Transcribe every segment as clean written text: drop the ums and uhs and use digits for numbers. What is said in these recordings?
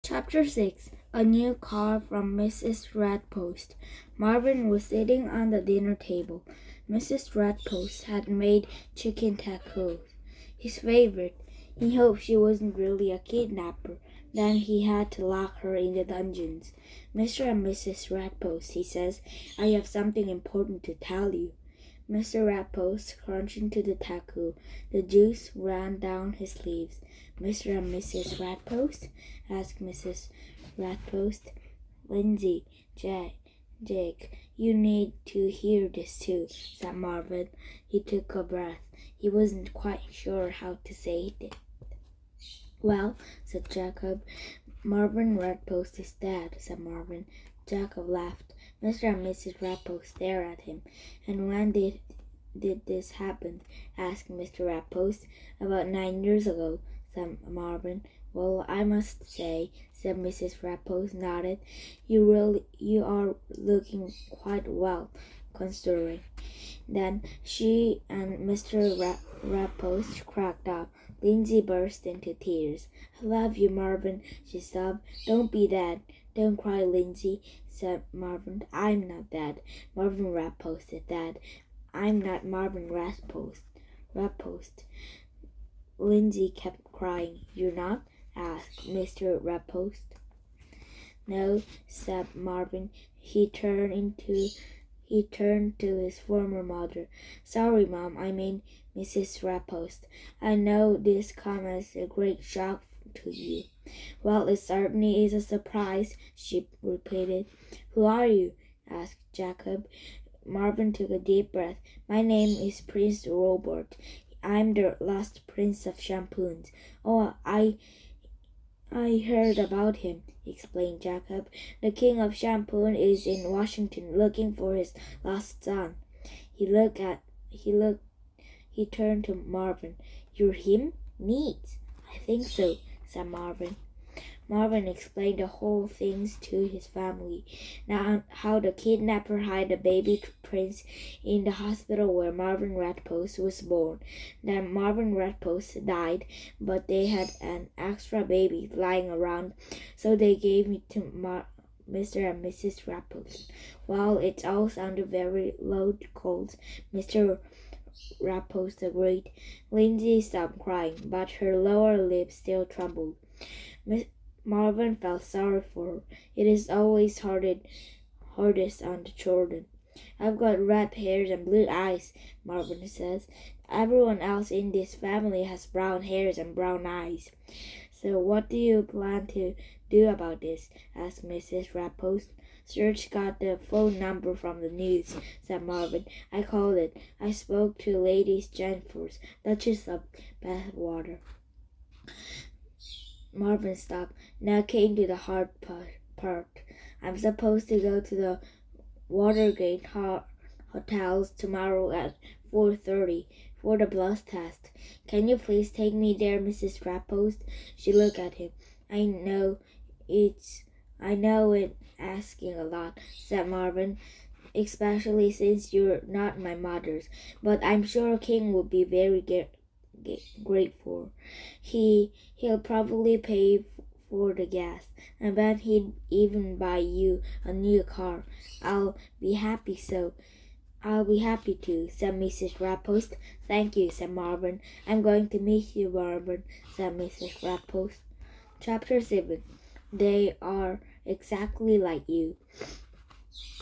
Chapter 6 A New Call from Mrs. Redpost. Marvin was sitting on the dinner table. Mrs. Redpost had made chicken tacos, his favorite. He hoped she wasn't really a kidnapper. Then he had to lock her in the dungeons. Mr. and Mrs. Redpost, he says, I have something important to tell you. Mr. Redpost crunched into the taco. The juice ran down his sleeves. Mr. and Mrs. Redpost? Asked Mrs. Redpost. Lindsay, Jake, you need to hear this too, said Marvin. He took a breath. He wasn't quite sure how to say it. Well, said Jacob. Marvin Redpost is dead, said Marvin. Jacob laughed. Mr. and Mrs. Redpost stared at him. And when did this happen? Asked Mr. Redpost. About 9 years ago, said Marvin. Well, I must say, said Mrs. Redpost, nodded. You are looking quite well, considering. Then she and Mr. Redpost cracked up. Lindsay burst into tears. I love you, Marvin, she sobbed. Don't be dead. Don't cry, Lindsay, said Marvin. I'm not dead. Marvin Redpost said that. I'm not Marvin Redpost. Lindsay kept crying. You're not? Asked Mr. Redpost. No, said Marvin. He turned to his former mother. Sorry, Mom, I mean Mrs. Redpost. I know this comes as a great shock to you. Well, it certainly is a surprise, she repeated. Who are you? Asked Jacob. Marvin took a deep breath. My name is Prince Robert. I'm the last Prince of Shampoons. Oh, I heard about him, explained Jacob. The King of Shampoon is in Washington looking for his lost son. He turned to Marvin. You're him? Neat. I think so, said Marvin. Marvin explained the whole thing to his family. Now how the kidnapper hid the baby prince in the hospital where Marvin Redpost was born. Then Marvin Redpost died, but they had an extra baby lying around, so they gave it to Mr. and Mrs. Redpost. Well, it all sounded very logical, Mr. Redpost agreed. Lindsay stopped crying, but her lower lip still trembled. Marvin felt sorry for her. It is always hardest on the children. I've got red hairs and blue eyes, Marvin says. Everyone else in this family has brown hairs and brown eyes. So what do you plan to do about this? Asked Mrs. Redpost. Serge got the phone number from the news, said Marvin. I called it. I spoke to Lady Jennifer's, Duchess of Bathwater. Marvin stopped. Now came to the hard part. I'm supposed to go to the Watergate hotels tomorrow at 4:30 for the blood test. Can you please take me there, Mrs. Redpost? She looked at him. I know it asking a lot, said Marvin, especially since you're not my mother's. But I'm sure King would be very grateful. He'll probably pay for the gas. I bet he'd even buy you a new car. I'll be happy to, said Mrs. Redpost. Thank you, said Marvin. I'm going to miss you, Marvin, said Mrs. Redpost. Chapter 7 They are exactly like you.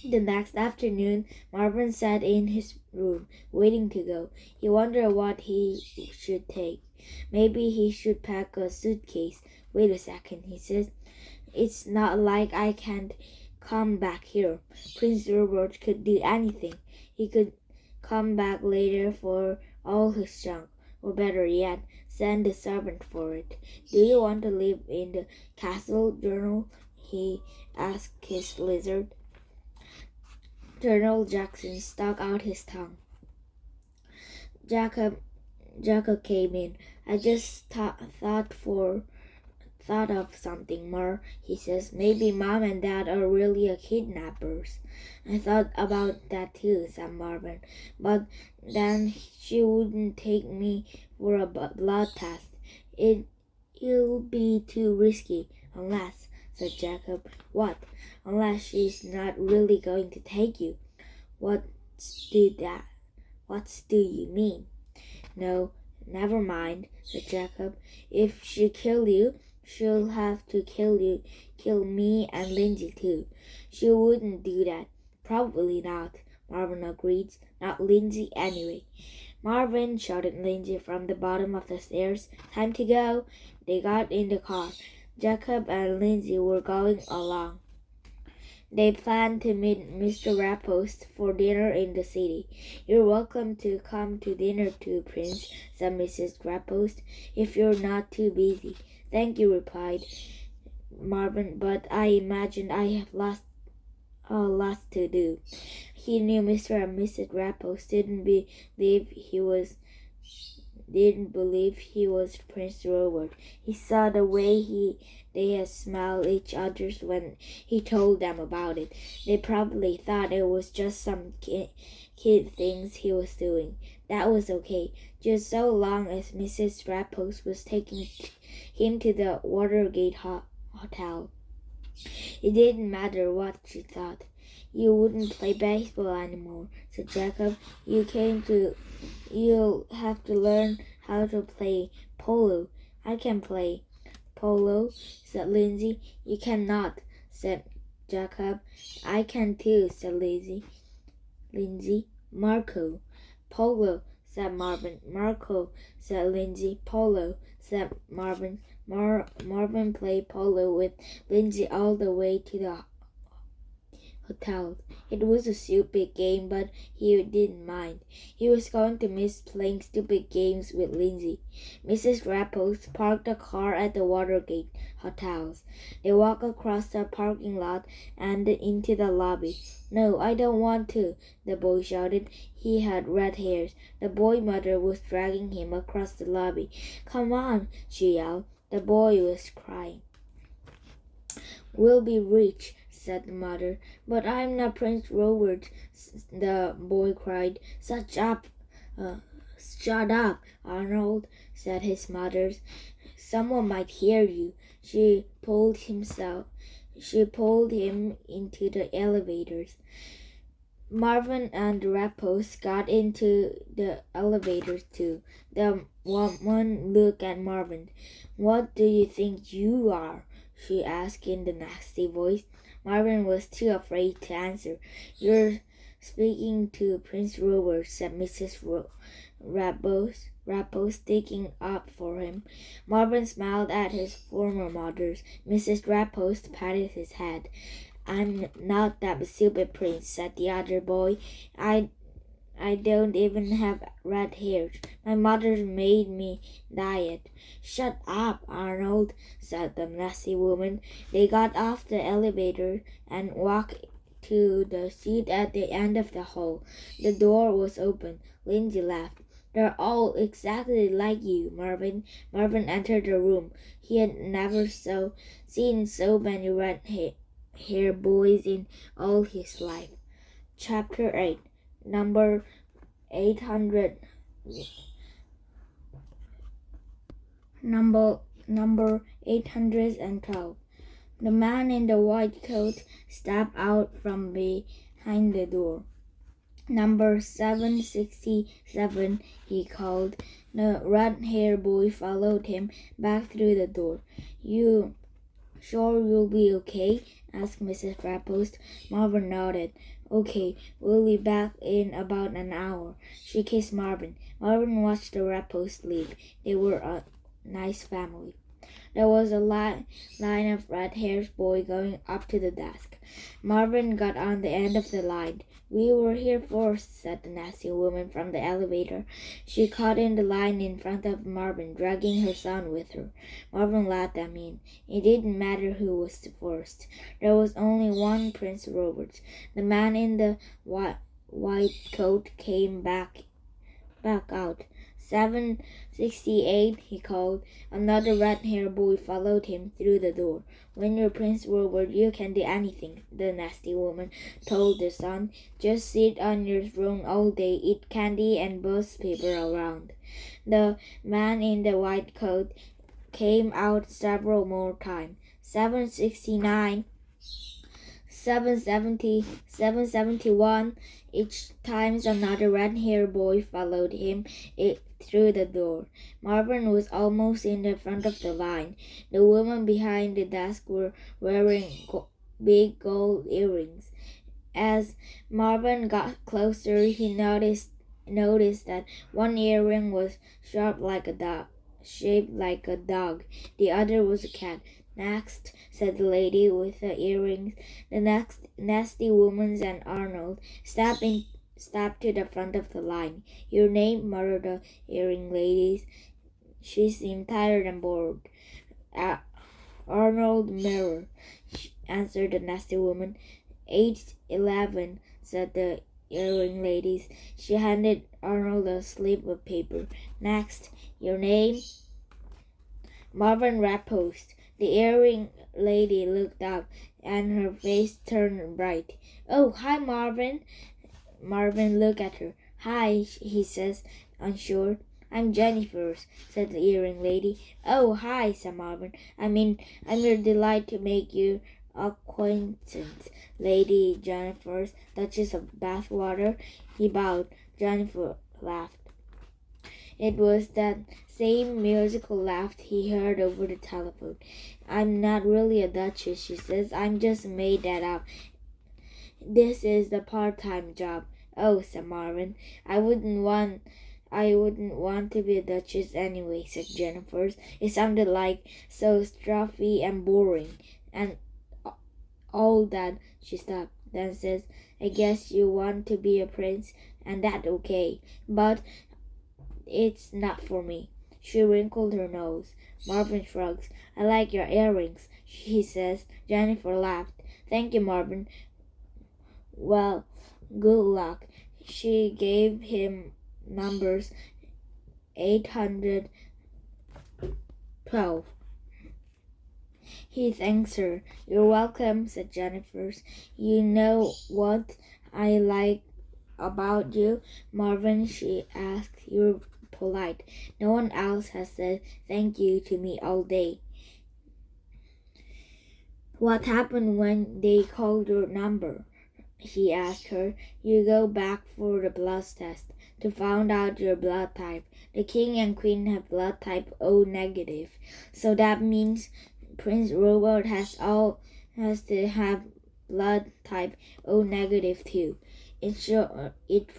The next afternoon, Marvin sat in his room, waiting to go. He wondered what he should take. Maybe he should pack a suitcase. Wait a second, he said. It's not like I can't come back here. Prince Robert could do anything. He could come back later for all his junk. Or better yet, send a servant for it. Do you want to live in the castle, Journal? He asked his lizard. General Jackson stuck out his tongue. Jacob came in. I just thought of something more, he says. Maybe Mom and Dad are really kidnappers. I thought about that too, said Marvin. But then she wouldn't take me for a blood test. It'll be too risky, unless said Jacob. What? Unless she's not really going to take you. What's do you mean? No, never mind, said Jacob. If she kills you, she'll have to kill me and Lindsay too. She wouldn't do that. Probably not, Marvin agreed. Not Lindsay anyway. Marvin, shouted Lindsay from the bottom of the stairs. Time to go. They got in the car. Jacob and Lindsay were going along. They planned to meet Mr. Redpost for dinner in the city. You're welcome to come to dinner too, Prince, said Mrs. Redpost, if you're not too busy. Thank you, replied Marvin, but I imagine I have lots to do. He knew Mr. and Mrs. Redpost didn't believe he was Prince Robert. He saw the way they had smiled each other when he told them about it. They probably thought it was just some kid things he was doing. That was okay, just so long as Mrs. Redpost was taking him to the Watergate Hotel. It didn't matter what she thought. You wouldn't play baseball anymore, said Jacob. You'll have to learn how to play polo. I can play polo, said Lindsay. You cannot, said Jacob. I can too, said Lindsay. Marco. Polo, said Marvin. Marco, said Lindsay. Polo, said Marvin. Marvin played polo with Lindsay all the way to the hotel. It was a stupid game, but he didn't mind. He was going to miss playing stupid games with Lindsay. Mrs. Redpost parked the car at the Watergate Hotels. They walked across the parking lot and into the lobby. No, I don't want to, the boy shouted. He had red hairs. The boy's mother was dragging him across the lobby. Come on, she yelled. The boy was crying. We'll be rich, said the mother. But I'm not Prince Robert, the boy cried. Shut up, Arnold, said his mother. Someone might hear you. She pulled him into the elevators. Marvin and the Redpost got into the elevator too. The woman looked at Marvin. What do you think you are? She asked in the nasty voice. Marvin was too afraid to answer. You're speaking to Prince Robert, said Mrs. Redpost, sticking up for him. Marvin smiled at his former mothers. Mrs. Redpost patted his head. I'm not that stupid prince, said the other boy. I don't even have red hairs. My mother made me dye it. Shut up, Arnold, said the nasty woman. They got off the elevator and walked to the seat at the end of the hall. The door was open. Lindsay laughed. They're all exactly like you, Marvin. Marvin entered the room. He had never seen so many red-hair boys in all his life. Chapter 8. Number 800. Number 812. The man in the white coat stepped out from behind the door. Number 767, he called. The red-haired boy followed him back through the door. You sure you'll be okay? Asked Mrs. Redpost. Marvin nodded. Okay, we'll be back in about an hour. She kissed Marvin. Marvin watched the Redpost leave. They were a nice family. There was a line of red-haired boys going up to the desk. Marvin got on the end of the line. We were here first, said the nasty woman from the elevator. She caught in the line in front of Marvin, dragging her son with her. Marvin let them in. It didn't matter who was first. There was only one Prince Robert. The man in the white coat came back out. 768, he called. Another red-haired boy followed him through the door. When you're Prince Robert, you can do anything, the nasty woman told the son. Just sit on your throne all day, eat candy, and buzz people around. The man in the white coat came out several more times. 769, 770, 771. Each time another red-haired boy followed him through the door. Marvin was almost in the front of the line. The women behind the desk were wearing big gold earrings. As Marvin got closer, he noticed that one earring was shaped like a dog. The other was a cat. Next, said the lady with the earrings. The next nasty woman and Arnold stepped to the front of the line. Your name? muttered the earring ladies. She seemed tired and bored. Arnold Mirror, answered the nasty woman. 811, said the earring ladies. She handed Arnold a slip of paper. Next, your name? Marvin Redpost. The earring lady looked up, and her face turned bright. Oh, hi, Marvin. Marvin looked at her. Hi, he says, unsure. I'm Jennifer, said the earring lady. Oh, hi, said Marvin. I'm your delight to make your acquaintance, Lady Jennifer, Duchess of Bathwater. He bowed. Jennifer laughed. It was that same musical laugh he heard over the telephone. I'm not really a duchess, she says. I'm just made that up. This is the part-time job. Oh, said Marvin. I wouldn't want to be a duchess anyway, said Jennifer. It sounded like so stuffy and boring. And all that, she stopped. Then says, I guess you want to be a prince, and that's okay. But it's not for me. She wrinkled her nose. Marvin shrugs. I like your earrings, he says. Jennifer laughed. Thank you, Marvin. Well, good luck. She gave him numbers 812. He thanks her. You're welcome, said Jennifer. You know what I like about you, Marvin, she asked. You're polite. No one else has said thank you to me all day. What happened when they called your number? He asked her. You go back for the blood test to find out your blood type. The king and queen have blood type O negative, so that means Prince Robert has to have blood type O negative too. It's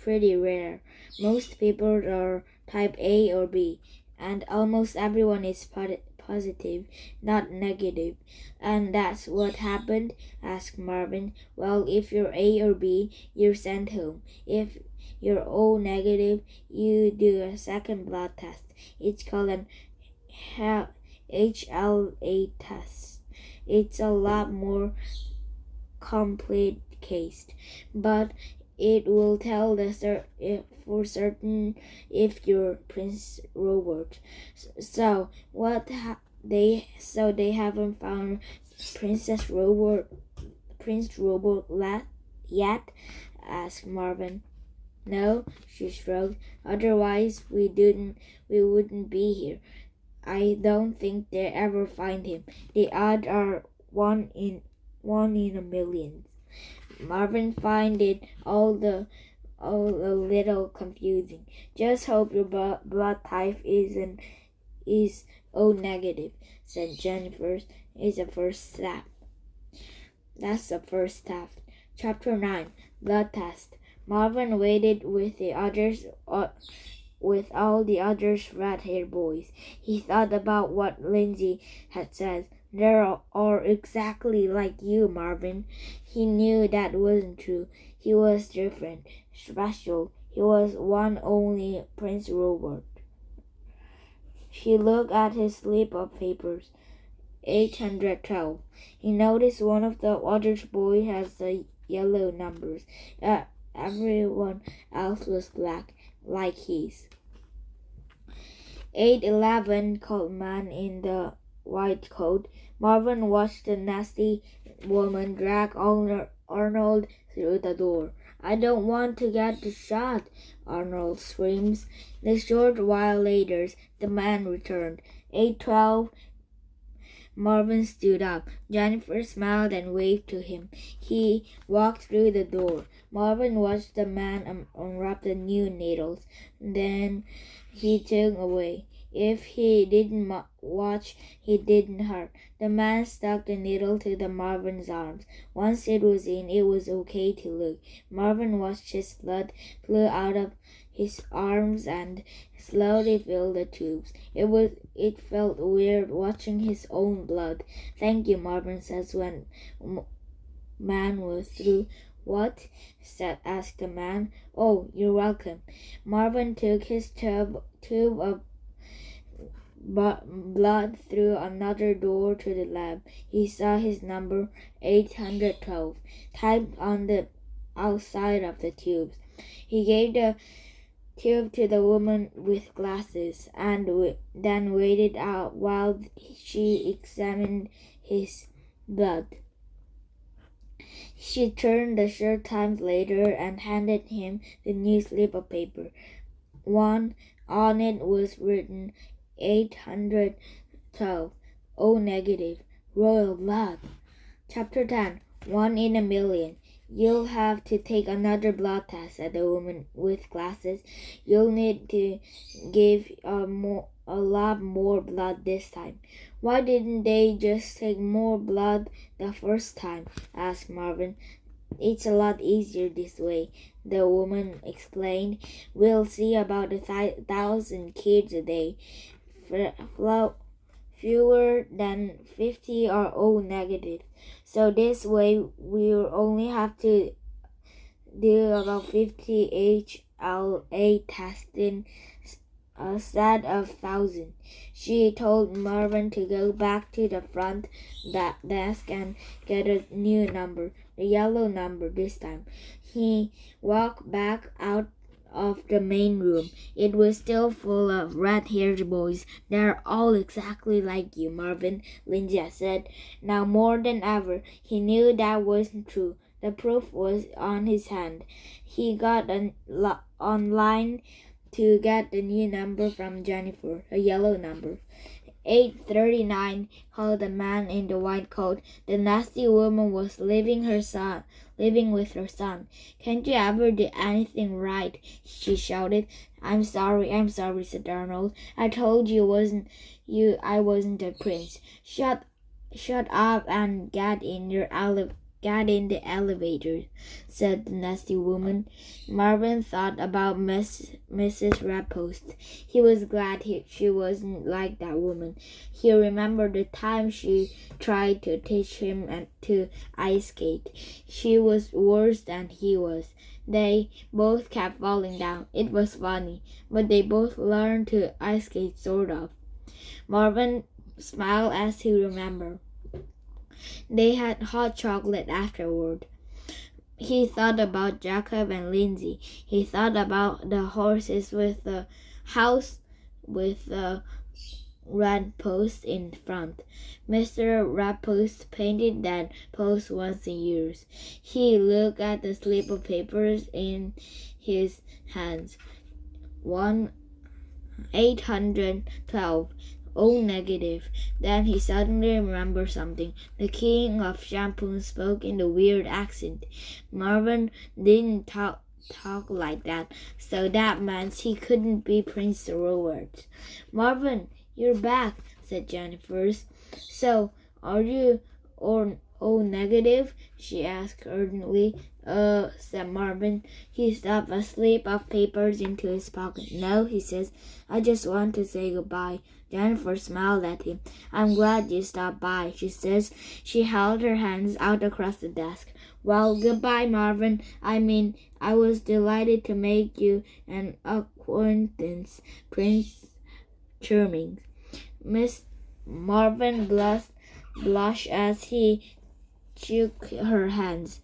pretty rare. Most people are type A or B, and almost everyone is positive, not negative. And that's what happened? Asked Marvin. Well, if you're A or B, you're sent home. If you're O negative, you do a second blood test. It's called an HLA test. It's a lot more complicated, but it will tell for certain if you're Prince Robert. So they haven't found Prince Robert yet? Asked Marvin. No, she shrugged. Otherwise we wouldn't be here. I don't think they'll ever find him. The odds are 1 in a million. Marvin find it all a little confusing. Just hope your blood type is O negative, said Jennifer. Is the first step. That's the first step. Chapter 9. Blood test. Marvin waited with all the others red-haired boys. He thought about what Lindsay had said. They are exactly like you, Marvin. He knew that wasn't true. He was different, special. He was one only Prince Robert. He looked at his slip of papers. 812. He noticed one of the other boys has the yellow numbers. Everyone else was black, like his. 811, called man in the white coat. Marvin watched the nasty woman drag Arnold through the door. I don't want to get the shot, Arnold screams. A short while later, the man returned. 812. Marvin stood up. Jennifer smiled and waved to him. He walked through the door. Marvin watched the man unwrap the new needles. Then he took away. If he didn't watch, he didn't hurt. The man stuck the needle to the Marvin's arms. Once it was in, it was okay to look. Marvin watched his blood flow out of his arms and slowly filled the tubes. It felt weird watching his own blood. "Thank you," Marvin says when man was through. "What?" asked the man. "Oh, you're welcome." Marvin took his tube of blood through another door to the lab. He saw his number, 812, typed on the outside of the tubes. He gave the tube to the woman with glasses and then waited out while she examined his blood. She turned a short time later and handed him the new slip of paper. On it was written 812, O negative, royal blood. Chapter 10, 1 in a million. "You'll have to take another blood test," said the woman with glasses. "You'll need to give a lot more blood this time." "Why didn't they just take more blood the first time?" asked Marvin. "It's a lot easier this way," the woman explained. "We'll see about 1,000 kids a day. Fewer than 50 are O negative. So this way we'll only have to do about 50 HLA testing instead of 1,000. She told Marvin to go back to the front desk and get a new number, the yellow number this time. He walked back out of the main room. It was still full of red-haired boys. "They're all exactly like you, Marvin," Lindsay said. Now more than ever, he knew that wasn't true. The proof was on his hand. He got online to get the new number from Jennifer, a yellow number. 839, called the man in the white coat. The nasty woman was living with her son. "Can't you ever do anything right?" she shouted. I'm sorry, said Arnold. "I told you I wasn't a prince." Shut up and get in the elevator," said the nasty woman. Marvin thought about Mrs. Redpost. He was glad she wasn't like that woman. He remembered the time she tried to teach him to ice skate. She was worse than he was. They both kept falling down. It was funny, but they both learned to ice skate sort of. Marvin smiled as he remembered. They had hot chocolate afterward. He thought about Jacob and Lindsay. He thought about the horses with the house with the red post in front. Mr. Redpost painted that post once a year. He looked at the slip of papers in his hands. 812. O negative. Then he suddenly remembered something. The king of Shampoo spoke in a weird accent. Marvin didn't talk like that, so that meant he couldn't be Prince Robert. "Marvin, you're back," said Jennifer. "So, are you O negative?" she asked urgently. Said Marvin. He stuffed a slip of papers into his pocket. "No," he says. "I just want to say goodbye." Jennifer smiled at him. "I'm glad you stopped by," she says. She held her hands out across the desk. "Well, goodbye, Marvin. I was delighted to make you an acquaintance, Prince Charming." Miss Marvin blushed as he shook her hands.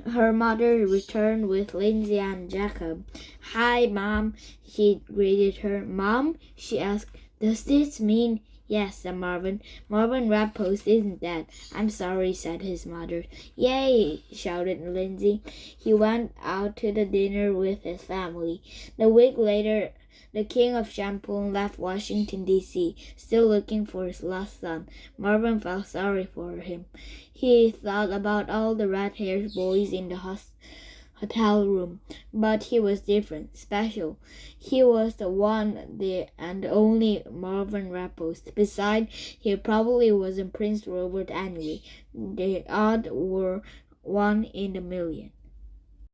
Her mother returned with Lindsay and Jacob. "Hi, Mom," he greeted her. "Mom?" she asked. "Does this mean—" "Yes," said Marvin. "Marvin Redpost isn't dead." "I'm sorry," said his mother. "Yay!" shouted Lindsay. He went out to the dinner with his family. The week later, The king of Shampoo left Washington, D.C., still looking for his lost son. Marvin felt sorry for him. He thought about all the red-haired boys in the hotel room, but he was different, special. He was the one and only Marvin redpost. Besides, he probably wasn't Prince Robert anyway. The odds were 1 in a million.